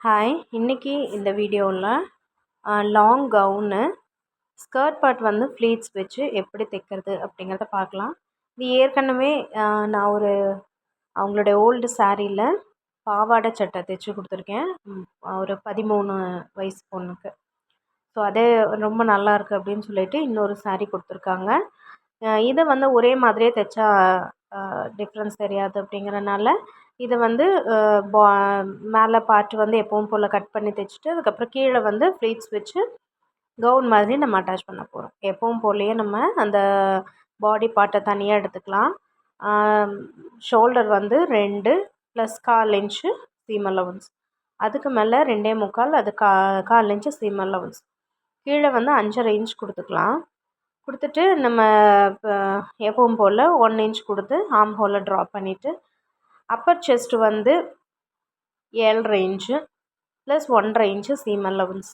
Hi, இன்னைக்கு இந்த வீடியோவில் லாங் கவுனு ஸ்கர்ட் பார்ட் வந்து ஃப்ளீட்ஸ் வச்சு எப்படி தைக்கிறது அப்படிங்கிறத பார்க்கலாம். இது ஏற்கனவே நான் அவங்களுடைய ஓல்டு சாரியில் பாவாடை சட்டை தைச்சி கொடுத்துருக்கேன். ஒரு 13 வயசு பொண்ணுக்கு. ஸோ அதே ரொம்ப நல்லாயிருக்கு அப்படின்னு சொல்லிட்டு இன்னொரு சாரீ கொடுத்துருக்காங்க. இதை வந்து ஒரே மாதிரியே தைச்சா டிஃப்ரென்ஸ் தெரியாது அப்படிங்கிறனால இதை வந்து மேலே பார்ட் வந்து எப்பவும் போல் கட் பண்ணி தைச்சிட்டு அதுக்கப்புறம் கீழே வந்து ஃப்ளீட்ஸ் வச்சு கவுன் மாதிரி நம்ம அட்டாச் பண்ண போகிறோம். எப்பவும் போலேயே நம்ம அந்த பாடி பார்ட்டை தனியாக எடுத்துக்கலாம். ஷோல்டர் வந்து 2 + 1/4 இன்ச்சு சீம் அலவன்ஸ், அதுக்கு மேலே 2 1/4, அது 1/4 இன்ச்சு சீம் அலவன்ஸ், கீழே வந்து 5.5 இன்ச் கொடுத்துக்கலாம். கொடுத்துட்டு நம்ம இப்போ எப்பவும் போல் 1 இன்ச் கொடுத்து ஆர்ம் ஹோலை ட்ரா பண்ணிவிட்டு அப்பர் செஸ்ட் வந்து 7.5 inch plus 1.5 inch seam allowance,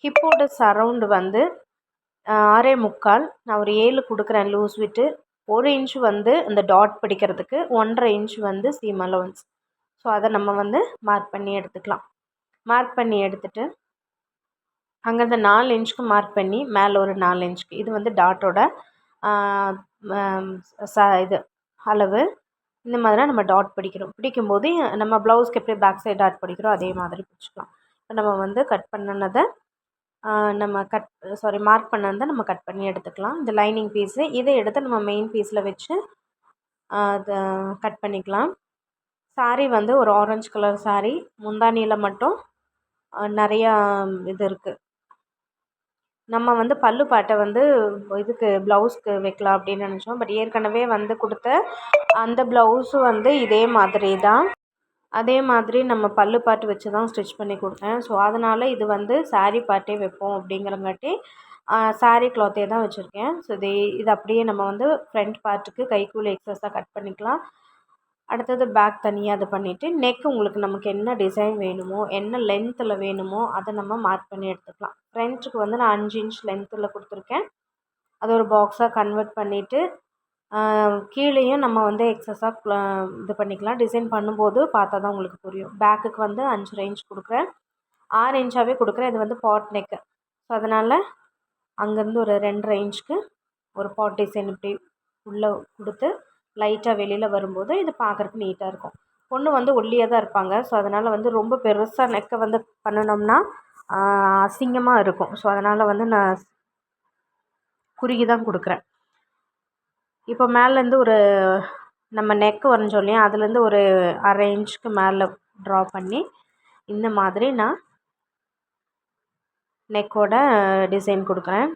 ஹிப்போட சரவுண்டு வந்து 6.25, நான் ஒரு 7 கொடுக்குறேன் லூஸ் விட்டு. 1 இன்ச்சு வந்து இந்த டாட் பிடிக்கிறதுக்கு, 1.5 இன்ச் வந்து சீம் அலவன்ஸ். ஸோ அதை நம்ம வந்து மார்க் பண்ணி எடுத்துக்கலாம். மார்க் பண்ணி எடுத்துகிட்டு அங்கேருந்து 4 இன்ச்சுக்கு மார்க் பண்ணி மேலே ஒரு 4 இன்ச்சுக்கு, இது வந்து டாட்டோட இது அளவு. இந்த மாதிரி நம்ம டாட் பிடிக்கும்போது நம்ம ப்ளவுஸ்க்கு எப்படி பேக் சைட் டாட் பிடிக்கிறோம் அதே மாதிரி பிடிச்சிக்கலாம். இப்போ நம்ம வந்து கட் பண்ணினதை மார்க் பண்ணதை நம்ம கட் பண்ணி எடுத்துக்கலாம். இந்த லைனிங் பீஸு இதை எடுத்து நம்ம மெயின் பீஸில் வச்சு அதை கட் பண்ணிக்கலாம். சாரீ வந்து ஒரு ஆரஞ்சு கலர் சாரீ, முந்தானியில் மட்டும் நிறையா இது இருக்குது. நம்ம வந்து பல்லு பாட்டை வந்து இதுக்கு ப்ளவுஸ்க்கு வைக்கலாம் அப்படின்னு நினச்சோம். பட் ஏற்கனவே வந்து கொடுத்த அந்த ப்ளவுஸு வந்து இதே மாதிரி தான், அதே மாதிரி நம்ம பல்லு பாட்டு வச்சு தான் ஸ்டிச் பண்ணி கொடுத்தேன். ஸோ அதனால் இது வந்து சாரீ பாட்டே வைப்போம் அப்படிங்கிறங்காட்டி சாரீ கிளாத்தே தான் வச்சுருக்கேன். ஸோ இது அப்படியே நம்ம வந்து ஃப்ரண்ட் பார்ட்டுக்கு கைக்குள்ளே எக்ஸஸாக கட் பண்ணிக்கலாம். அடுத்தது பேக் தனியாக இது பண்ணிவிட்டு நெக் உங்களுக்கு நமக்கு என்ன டிசைன் வேணுமோ, என்ன லென்த்தில் வேணுமோ அதை நம்ம மார்க் பண்ணி எடுத்துக்கலாம். ஃப்ரண்ட்டுக்கு வந்து நான் 5 இன்ச் லென்த்தில் கொடுத்துருக்கேன். அதை ஒரு பாக்ஸாக கன்வெர்ட் பண்ணிவிட்டு கீழேயும் நம்ம வந்து எக்ஸஸாக இது பண்ணிக்கலாம். டிசைன் பண்ணும்போது பார்த்தா தான் உங்களுக்கு புரியும். பேக்குக்கு வந்து 5.5 இன்ச் கொடுக்குறேன், 6 இன்ச்சாகவே கொடுக்குறேன். இது வந்து பாட் நெக்கு. ஸோ அதனால் அங்கேருந்து ஒரு 2.5 இன்ச்சுக்கு ஒரு பாட் டிசைன் இப்படி உள்ளே கொடுத்து லைட்டாக வெளியில் வரும்போது இது பார்க்குறதுக்கு நீட்டாக இருக்கும். பொண்ணு வந்து ஒல்லியாக தான் இருப்பாங்க. ஸோ அதனால் வந்து ரொம்ப பெருசாக நெக்கை வந்து பண்ணினோம்னா அசிங்கமாக இருக்கும். ஸோ அதனால் வந்து நான் குறுகி தான் கொடுக்குறேன். இப்போ மேலேருந்து ஒரு நம்ம நெக்கு வரைஞ்சோம் இல்லையா, அதுலேருந்து ஒரு 1/2 இன்ச்சுக்கு மேலே ட்ரா பண்ணி இந்த மாதிரி நான் நெக்கோட டிசைன் கொடுக்குறேன்.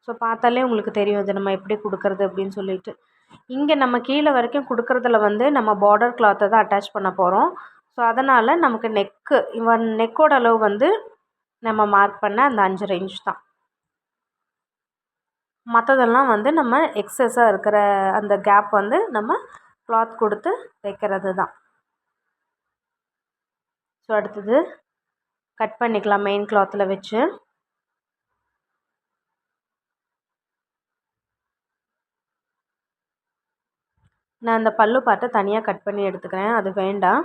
ஸோ பார்த்தாலே உங்களுக்கு தெரியும் இது நம்ம எப்படி கொடுக்குறது அப்படின்னு சொல்லிட்டு. இங்கே நம்ம கீழே வரைக்கும் கொடுக்குறதுல வந்து நம்ம பார்டர் கிளாத்தை தான் அட்டாச் பண்ண போகிறோம். ஸோ அதனால் நமக்கு நெக்கோட அளவு வந்து நம்ம மார்க் பண்ண அந்த 5.5 இன்ச் தான். மற்றதெல்லாம் வந்து நம்ம எக்ஸஸாக இருக்கிற அந்த கேப் வந்து நம்ம கிளாத் கொடுத்து தைக்கிறது தான். ஸோ அடுத்தது கட் பண்ணிக்கலாம் மெயின் கிளாத்தில் வச்சு. நான் அந்த பல்லு பார்ட்டை தனியாக கட் பண்ணி எடுத்துக்கிறேன், அது வேண்டாம்.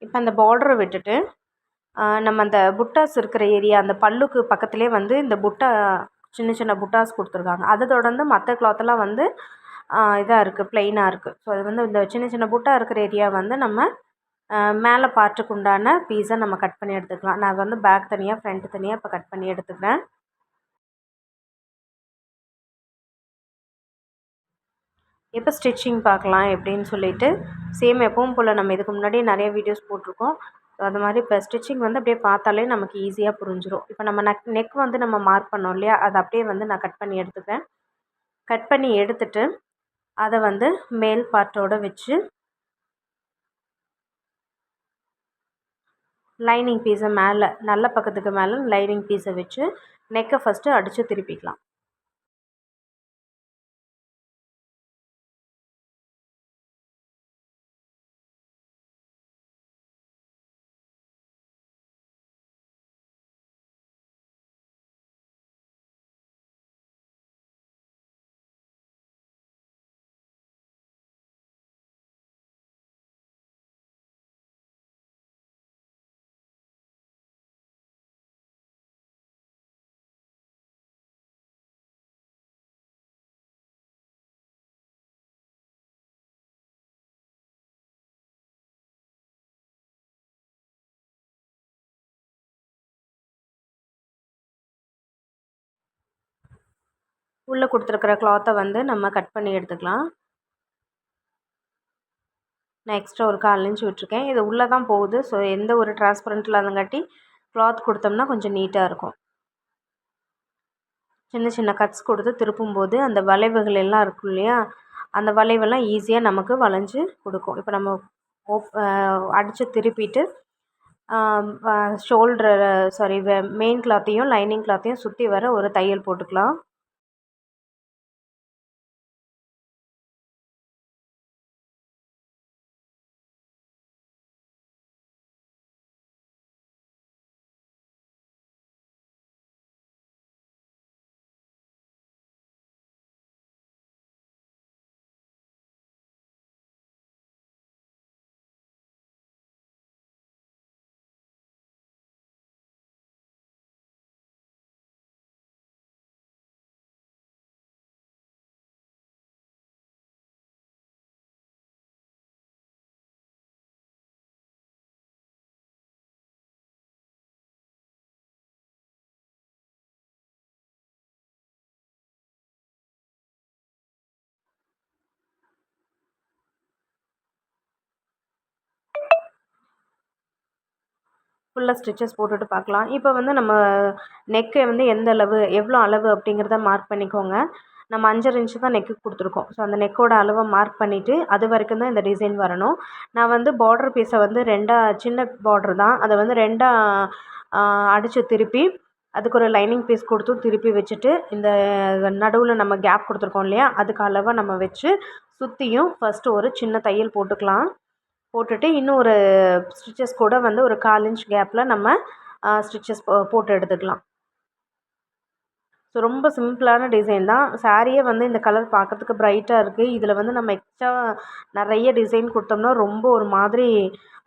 இப்போ அந்த பார்டரை விட்டுட்டு நம்ம அந்த புட்டாஸ் இருக்கிற ஏரியா, அந்த பல்லுக்கு பக்கத்துலேயே வந்து இந்த புட்டா சின்ன சின்ன புட்டாஸ் கொடுத்துருக்காங்க. அதை தொடர்ந்து மற்ற கிளாத்தெல்லாம் வந்து இதாக இருக்குது, ப்ளெயினாக இருக்குது. ஸோ அது வந்து இந்த சின்ன சின்ன புட்டா இருக்கிற ஏரியா வந்து நம்ம மேலே பார்ட்டுக்கு உண்டான பீஸை நம்ம கட் பண்ணி எடுத்துக்கலாம். நான் வந்து பேக் தனியாக ஃப்ரண்ட் தனியாக இப்போ கட் பண்ணி எடுத்துக்கிறேன். இப்போ ஸ்டிச்சிங் பார்க்கலாம் எப்படின்னு சொல்லிட்டு. சேம் எப்பவும் போல் நம்ம இதுக்கு முன்னாடி நிறைய வீடியோஸ் போட்டிருக்கோம். அது மாதிரி இப்போ ஸ்டிச்சிங் வந்து அப்படியே பார்த்தாலே நமக்கு ஈஸியாக புரிஞ்சிடும். இப்போ நம்ம நெக் வந்து நம்ம மார்க் பண்ணோம் இல்லையா, அதை அப்படியே வந்து நான் கட் பண்ணி எடுத்துப்பேன். கட் பண்ணி எடுத்துட்டு அதை வந்து மேல் பார்ட்டோட வச்சு லைனிங் பீஸை மேலே நல்ல பக்கத்துக்கு மேலே லைனிங் பீஸை வச்சு நெக்கை ஃபஸ்ட்டு அடித்து திருப்பிக்கலாம். உள்ளே கொடுத்துருக்குற கிளாத்தை வந்து நம்ம கட் பண்ணி எடுத்துக்கலாம். நான் எக்ஸ்ட்ரா ஒரு 1/4 இன்ச் விட்டுருக்கேன். இது உள்ளே தான் போகுது. ஸோ எந்த ஒரு டிரான்ஸ்பரண்ட் இல்லாதங்காட்டி கிளாத் கொடுத்தோம்னா கொஞ்சம் நீட்டாக இருக்கும். சின்ன சின்ன கட்ஸ் கொடுத்து திருப்பும்போது அந்த வளைவுகள் எல்லாம் இருக்கும் இல்லையா, அந்த வளைவெல்லாம் ஈஸியாக நமக்கு வளைஞ்சு கொடுக்கும். இப்போ நம்ம அடித்து திருப்பிட்டு ஷோல்ட்ரு மெயின் கிளாத்தையும் லைனிங் கிளாத்தையும் சுற்றி வர ஒரு தையல் போட்டுக்கலாம். ஃபுல்லாக ஸ்டிச்சஸ் போட்டுட்டு பார்க்கலாம். இப்போ வந்து நம்ம நெக்கை வந்து எவ்வளோ அளவு அப்படிங்கிறத மார்க் பண்ணிக்கோங்க. நம்ம 5½ இன்ச்சு தான் நெக்குக்கு கொடுத்துருக்கோம். ஸோ அந்த நெக்கோட அளவை மார்க் பண்ணிவிட்டு அது வரைக்கும் தான் இந்த டிசைன் வரணும். நான் வந்து பார்டர் பீஸை வந்து சின்ன பார்டர் தான், அதை வந்து 2ஆக அடித்து திருப்பி அதுக்கு ஒரு லைனிங் பீஸ் கொடுத்தும் திருப்பி வச்சுட்டு இந்த நடுவில் நம்ம கேப் கொடுத்துருக்கோம் இல்லையா, அதுக்கு அளவாக நம்ம வச்சு சுற்றியும் ஃபஸ்ட்டு ஒரு சின்ன தையல் போட்டுக்கலாம். போட்டுட்டு இன்னும் ஒரு ஸ்டிச்சஸ் கூட வந்து ஒரு 1/4 இன்ச் கேப்பில் நம்ம ஸ்டிச்சஸ் போட்டு எடுத்துக்கலாம். ஸோ ரொம்ப சிம்பிளான டிசைன் தான். சாரியே வந்து இந்த கலர் பார்க்குறதுக்கு ப்ரைட்டாக இருக்குது. இதில் வந்து நம்ம எக்ஸ்ட்ரா நிறைய டிசைன் கொடுத்தோம்னா ரொம்ப ஒரு மாதிரி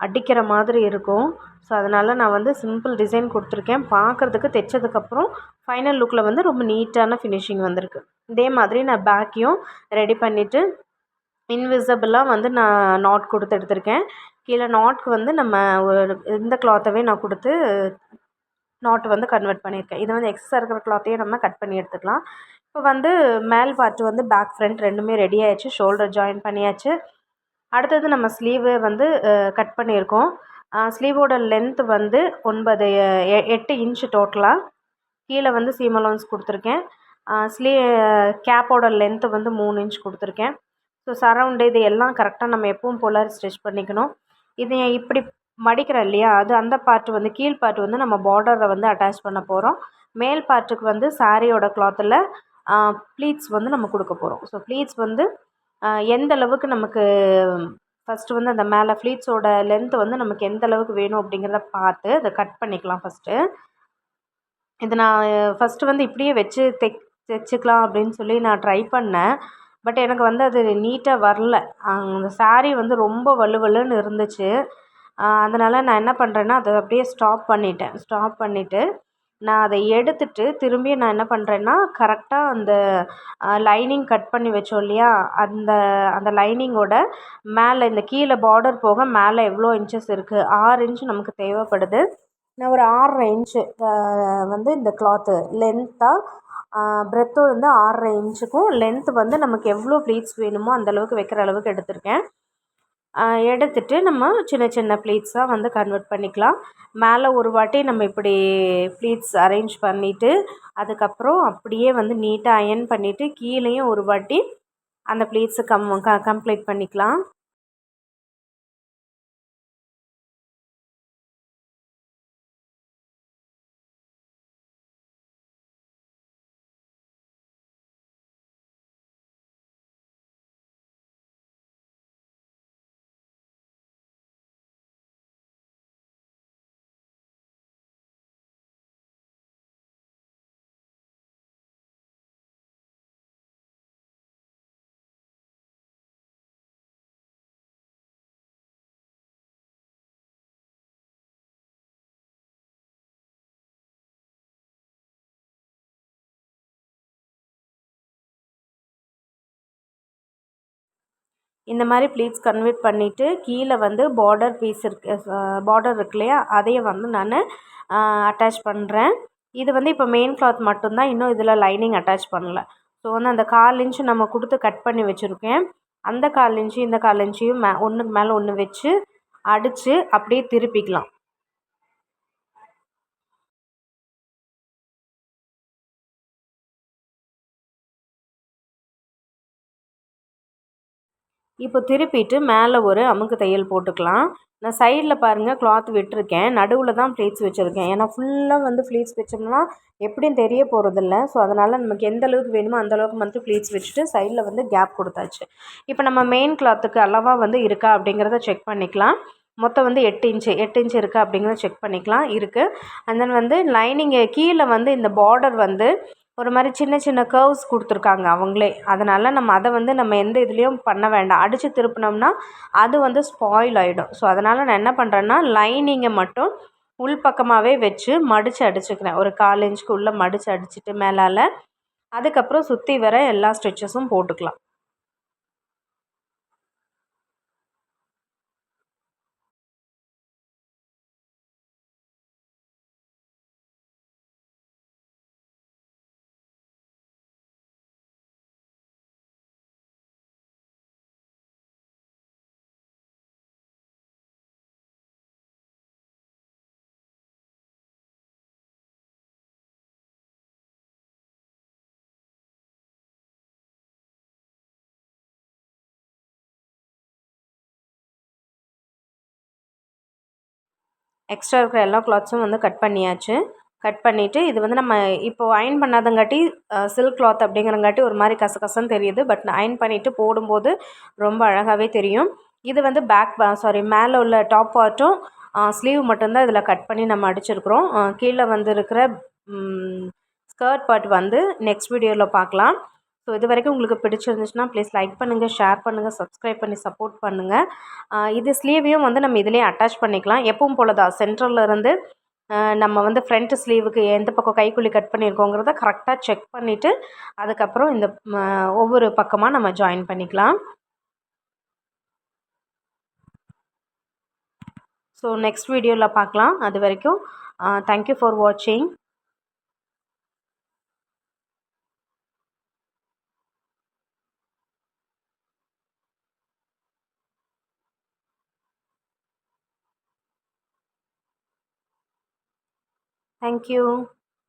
அடிக்கிற மாதிரி இருக்கும். ஸோ அதனால் நான் வந்து சிம்பிள் டிசைன் கொடுத்துருக்கேன். பார்க்குறதுக்கு தைச்சதுக்கப்புறம் ஃபைனல் லுக்கில் வந்து ரொம்ப நீட்டான ஃபினிஷிங் வந்திருக்கு. இதே மாதிரி நான் பேக்கையும் ரெடி பண்ணிவிட்டு இன்விசிபிளாக வந்து நான் நாட் கொடுத்து எடுத்திருக்கேன். கீழே நாட்க்கு வந்து நம்ம ஒரு இந்த கிளாத்தவே நான் கொடுத்து நாட் வந்து கன்வெர்ட் பண்ணியிருக்கேன். இதை வந்து எக்ஸ்ட்ரா இருக்கிற கிளாத்தையே நம்ம கட் பண்ணி எடுத்துக்கலாம். இப்போ வந்து மேல் பார்ட்டு வந்து பேக் ஃப்ரண்ட் ரெண்டுமே ரெடி ஆகிடுச்சு. ஷோல்டர் ஜாயின் பண்ணியாச்சு. அடுத்தது நம்ம ஸ்லீவு வந்து கட் பண்ணியிருக்கோம். ஸ்லீவோட லென்த் வந்து 8 இன்ச்சு டோட்டலாக. கீழே வந்து சீம் அலோன்ஸ் கொடுத்துருக்கேன். கேப்போட லென்த்து வந்து 3 இன்ச் கொடுத்துருக்கேன். ஸோ சரவுண்டு இது எல்லாம் கரெக்டாக நம்ம எப்பவும் போல் ஸ்டிச் பண்ணிக்கணும். இது இப்படி மடிக்கிறோம் இல்லையா, அந்த பார்ட் வந்து கீழ் பார்ட் வந்து நம்ம பார்டரை வந்து அட்டாச் பண்ண போகிறோம். மேல் பார்ட்டுக்கு வந்து சாரியோட கிளாத்தில் ப்ளீட்ஸ் வந்து நம்ம கொடுக்க போகிறோம். ஸோ ப்ளீட்ஸ் வந்து எந்த அளவுக்கு நமக்கு ஃபஸ்ட்டு வந்து அந்த மேலே ப்ளீட்ஸோட லென்த்து வந்து நமக்கு எந்த அளவுக்கு வேணும் அப்படிங்கிறத பார்த்து அதை கட் பண்ணிக்கலாம் ஃபஸ்ட்டு. இது நான் ஃபஸ்ட்டு வந்து இப்படியே வச்சு தைச்சிக்கலாம் அப்படின்னு சொல்லி நான் ட்ரை பண்ணேன். பட் எனக்கு வந்து அது நீட்டாக வரல. அந்த சாரீ வந்து ரொம்ப வலுவலுன்னு இருந்துச்சு. அதனால் நான் என்ன பண்ணுறேன்னா அதை அப்படியே ஸ்டாப் பண்ணிவிட்டு நான் அதை எடுத்துட்டு திரும்பி நான் என்ன பண்ணுறேன்னா கரெக்டாக அந்த லைனிங் கட் பண்ணி வச்சோம் இல்லையா, அந்த லைனிங்கோட மேலே இந்த கீழே பார்டர் போக மேலே எவ்வளோ இன்ச்சஸ் இருக்குது, 6 இன்ச்சு நமக்கு தேவைப்படுது. நான் ஒரு 6½ இன்ச்சு வந்து இந்த கிளாத்து லென்த்தாக பிரெத்து வந்து 6½ இன்ச்சுக்கும் லென்த்து வந்து நமக்கு எவ்வளோ ப்ளீட்ஸ் வேணுமோ அந்தளவுக்கு வைக்கிற அளவுக்கு எடுத்திருக்கேன். எடுத்துட்டு நம்ம சின்ன சின்ன ப்ளீட்ஸாக வந்து கன்வெர்ட் பண்ணிக்கலாம். மேலே ஒரு வாட்டி நம்ம இப்படி ப்ளீட்ஸ் அரேஞ்ச் பண்ணிவிட்டு அதுக்கப்புறம் அப்படியே வந்து நீட்டாக அயர்ன் பண்ணிவிட்டு கீழேயும் ஒரு வாட்டி அந்த ப்ளீட்ஸை கம்ப்ளீட் பண்ணிக்கலாம். இந்த மாதிரி ப்ளீட்ஸ் கன்வெர்ட் பண்ணிவிட்டு கீழே வந்து பார்டர் பீஸ் பார்டர் இருக்கு இல்லையா, அதையும் வந்து நான் அட்டாச் பண்ணுறேன். இது வந்து இப்போ மெயின் கிளாத் மட்டும்தான், இன்னும் இதில் லைனிங் அட்டாச் பண்ணல. ஸோ வந்து அந்த 1/4 இன்ச்சு நம்ம கொடுத்து கட் பண்ணி வச்சுருக்கேன். அந்த 1/4 இன்ச்சு இந்த 1/4 இன்ச்சையும் ஒன்றுக்கு மேலே ஒன்று வச்சு அடித்து அப்படியே திருப்பிக்கலாம். இப்போ திருப்பிட்டு மேலே ஒரு அமுக்கு தையல் போட்டுக்கலாம். நான் சைடில் பாருங்கள் கிளாத் விட்டுருக்கேன், நடுவில் தான் ப்ளீட்ஸ் வச்சுருக்கேன். ஏன்னா ஃபுல்லாக வந்து ப்ளீட்ஸ் வச்சோம்னா எப்படியும் தெரிய போகிறதில்ல. ஸோ அதனால் நமக்கு எந்த அளவுக்கு வேணுமோ அந்தளவுக்கு மட்டும் ப்ளீட்ஸ் வச்சுட்டு சைடில் வந்து கேப் கொடுத்தாச்சு. இப்போ நம்ம மெயின் கிளாத்துக்கு அளவாக வந்து இருக்கா அப்படிங்கிறத செக் பண்ணிக்கலாம். மொத்தம் வந்து 8 இன்ச்சு இருக்கா அப்படிங்கிறத செக் பண்ணிக்கலாம். இருக்குது. அண்ட் தென் வந்து லைனிங்கு கீழே வந்து இந்த பார்டர் வந்து ஒரு மாதிரி சின்ன சின்ன கர்வ்ஸ் கொடுத்துருக்காங்க அவங்களே. அதனால் நம்ம அதை வந்து நம்ம எந்த இதுலேயும் பண்ண வேண்டாம். அடித்து திருப்பினோம்னா அது வந்து ஸ்பாயில் ஆகிடும். ஸோ அதனால் நான் என்ன பண்ணுறேன்னா லைனிங்கை மட்டும் உள் பக்கமாகவே வச்சு மடித்து அடிச்சுக்கிறேன். ஒரு 1/4 இன்ச்சுக்கு உள்ளே மடித்து அடிச்சுட்டு மேலால் அதுக்கப்புறம் சுற்றி வர எல்லா ஸ்டிச்சஸும் போட்டுக்கலாம். எக்ஸ்ட்ரா இருக்கிற எல்லா கிளாத்ஸும் வந்து கட் பண்ணியாச்சு. கட் பண்ணிவிட்டு இது வந்து நம்ம இப்போ அயர்ன் பண்ணாதங்காட்டி சில்க் கிளாத் அப்படிங்கிறங்காட்டி ஒரு மாதிரி கசகசன்னு தெரியுது. பட் அயர்ன் பண்ணிவிட்டு போடும்போது ரொம்ப அழகாகவே தெரியும். இது வந்து மேலே உள்ள டாப் பார்ட்டும் ஸ்லீவ் மட்டும்தான் இதில் கட் பண்ணி நம்ம அடிச்சிருக்கிறோம். கீழே வந்து இருக்கிற ஸ்கர்ட் பார்ட் வந்து நெக்ஸ்ட் வீடியோவில் பார்க்கலாம். ஸோ இது வரைக்கும் உங்களுக்கு பிடிச்சிருந்துச்சுன்னா ப்ளீஸ் லைக் பண்ணுங்கள், ஷேர் பண்ணுங்கள், சப்ஸ்கிரைப் பண்ணி சப்போர்ட் பண்ணுங்கள். இது ஸ்லீவையும் வந்து நம்ம இதிலே அட்டாச் பண்ணிக்கலாம். எப்பவும் போல தான் சென்டரில் இருந்து நம்ம வந்து ஃப்ரண்ட் ஸ்லீவுக்கு எந்த பக்கம் கைக்குள்ளி கட் பண்ணியிருக்கோங்கிறத கரெக்டாக செக் பண்ணிவிட்டு அதுக்கப்புறம் இந்த ஒவ்வொரு பக்கமாக நம்ம ஜாயின் பண்ணிக்கலாம். ஸோ நெக்ஸ்ட் வீடியோவில் பார்க்கலாம். அது வரைக்கும் தேங்க்யூ ஃபார் வாட்சிங். Thank you.